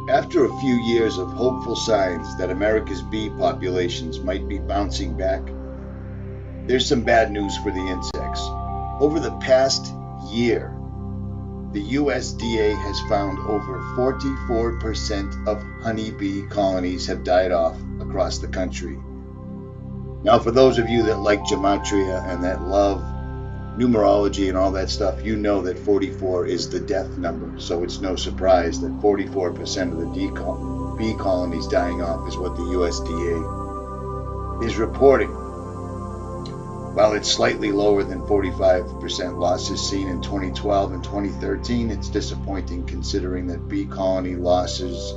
After a few years of hopeful signs that America's bee populations might be bouncing back, there's some bad news for the insects. Over the past year, the USDA has found over 44% of honeybee colonies have died off across the country. Now, for those of you that like gematria and that love numerology and all that stuff, you know that 44 is the death number, so it's no surprise that 44% of the bee colonies dying off is what the USDA is reporting. While it's slightly lower than 45% losses seen in 2012 and 2013, it's disappointing considering that bee colony losses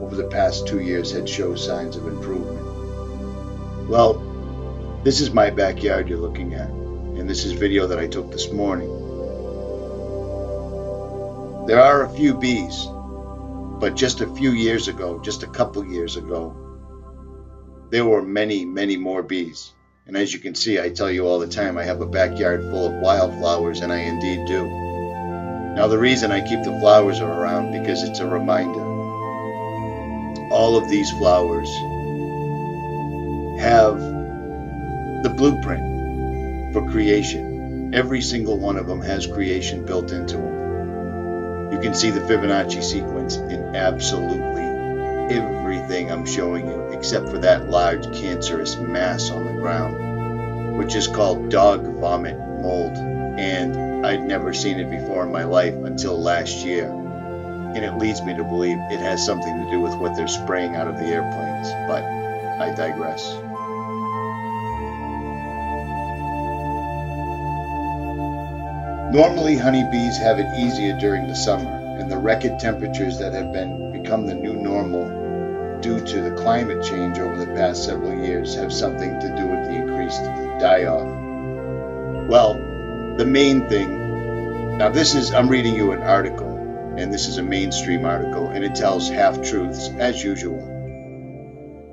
over the past 2 years had shown signs of improvement. Well, this is my backyard you're looking at, and this is video that I took this morning. There are a few bees, but just a few years ago, just a couple years ago, there were many, many more bees. And as you can see, I tell you all the time, I have a backyard full of wildflowers, and I indeed do. Now, the reason I keep the flowers around because it's a reminder. All of these flowers have the blueprint for creation. Every single one of them has creation built into them. You can see the Fibonacci sequence in absolutely everything I'm showing you, except for that large cancerous mass on the ground, which is called dog vomit mold, and I'd never seen it before in my life until last year, and it leads me to believe it has something to do with what they're spraying out of the airplanes, but I digress. Normally, honeybees have it easier during the summer, and the record temperatures that have become the new normal due to the climate change over the past several years have something to do with the increased die-off. Well, the main thing, now I'm reading you an article, and this is a mainstream article, and it tells half-truths as usual.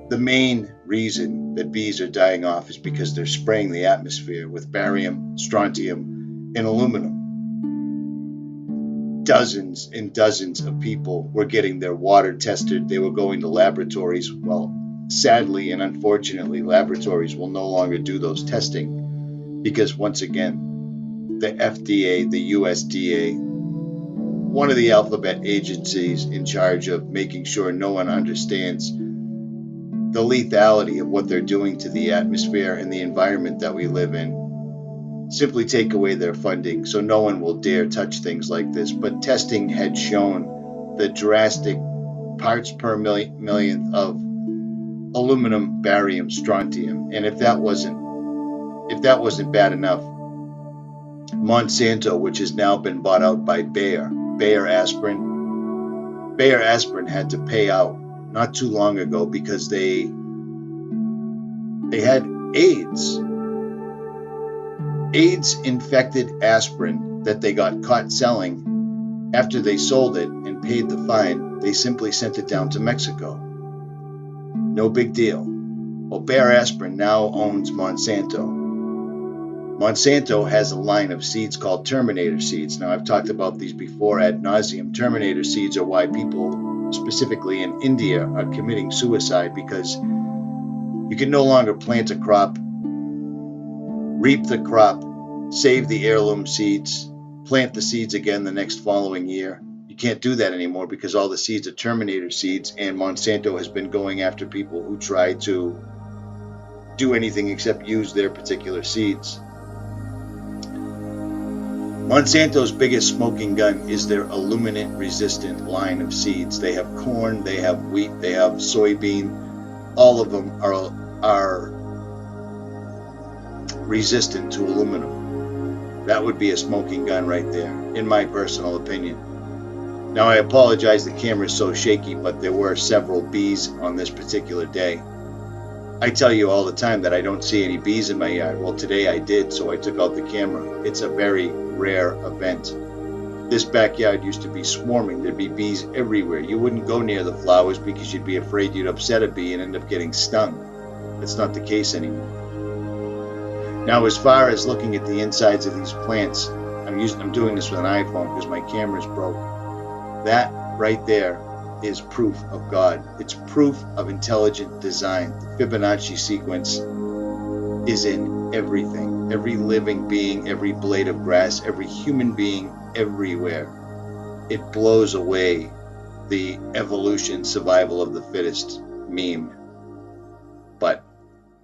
The main reason that bees are dying off is because they're spraying the atmosphere with barium, strontium, and aluminum. Dozens and dozens of people were getting their water tested. They were going to laboratories. Well, sadly and unfortunately, laboratories will no longer do those testing because, once again, the FDA, the USDA, one of the alphabet agencies in charge of making sure no one understands the lethality of what they're doing to the atmosphere and the environment that we live in, simply take away their funding so no one will dare touch things like this. But testing had shown the drastic parts per millionth of aluminum, barium, strontium. And if that wasn't bad enough, Monsanto, which has now been bought out by Bayer Aspirin had to pay out not too long ago because they had AIDS. AIDS-infected aspirin that they got caught selling. After they sold it and paid the fine, they simply sent it down to Mexico. No big deal. Well, Bayer Aspirin now owns Monsanto. Monsanto has a line of seeds called Terminator seeds. Now, I've talked about these before ad nauseum. Terminator seeds are why people, specifically in India, are committing suicide, because you can no longer plant a crop, reap the crop, save the heirloom seeds, plant the seeds again the next following year. You can't do that anymore because all the seeds are Terminator seeds, and Monsanto has been going after people who try to do anything except use their particular seeds. Monsanto's biggest smoking gun is their aluminant-resistant line of seeds. They have corn, they have wheat, they have soybean. All of them are resistant to aluminum. That would be a smoking gun right there, in my personal opinion. Now, I apologize, the camera is so shaky, but there were several bees on this particular day. I tell you all the time that I don't see any bees in my yard. Well, today I did, so I took out the camera. It's a very rare event. This backyard used to be swarming. There'd be bees everywhere. You wouldn't go near the flowers because you'd be afraid you'd upset a bee and end up getting stung. That's not the case anymore. Now, as far as looking at the insides of these plants, I'm doing this with an iPhone because my camera's broke. That right there is proof of God. It's proof of intelligent design. The Fibonacci sequence is in everything. Every living being, every blade of grass, every human being, everywhere. It blows away the evolution, survival of the fittest meme. But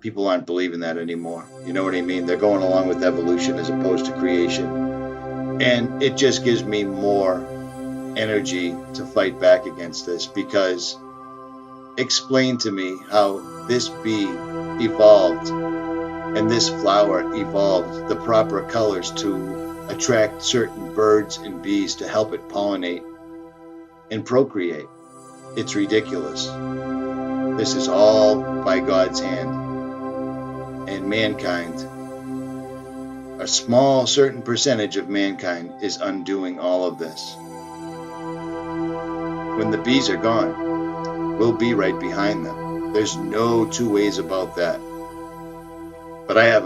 people aren't believing that anymore. You know what I mean? They're going along with evolution as opposed to creation. And it just gives me more energy to fight back against this, because explain to me how this bee evolved and this flower evolved the proper colors to attract certain birds and bees to help it pollinate and procreate. It's ridiculous. This is all by God's hand. And mankind, a small certain percentage of mankind, is undoing all of this. When the bees are gone, we'll be right behind them. There's no two ways about that. But I have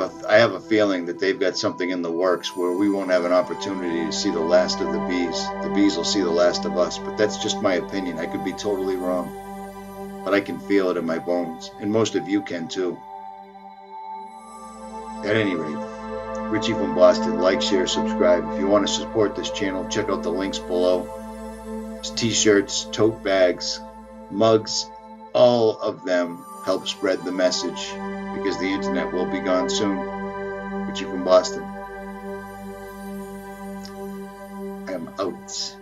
a feeling that they've got something in the works where we won't have an opportunity to see the last of the bees. The bees will see the last of us. But that's just my opinion. I could be totally wrong. But I can feel it in my bones. And most of you can too. At any rate, Richie from Boston, like, share, subscribe. If you want to support this channel, check out the links below. It's t-shirts, tote bags, mugs, all of them help spread the message, because the internet will be gone soon. Richie from Boston. I am out.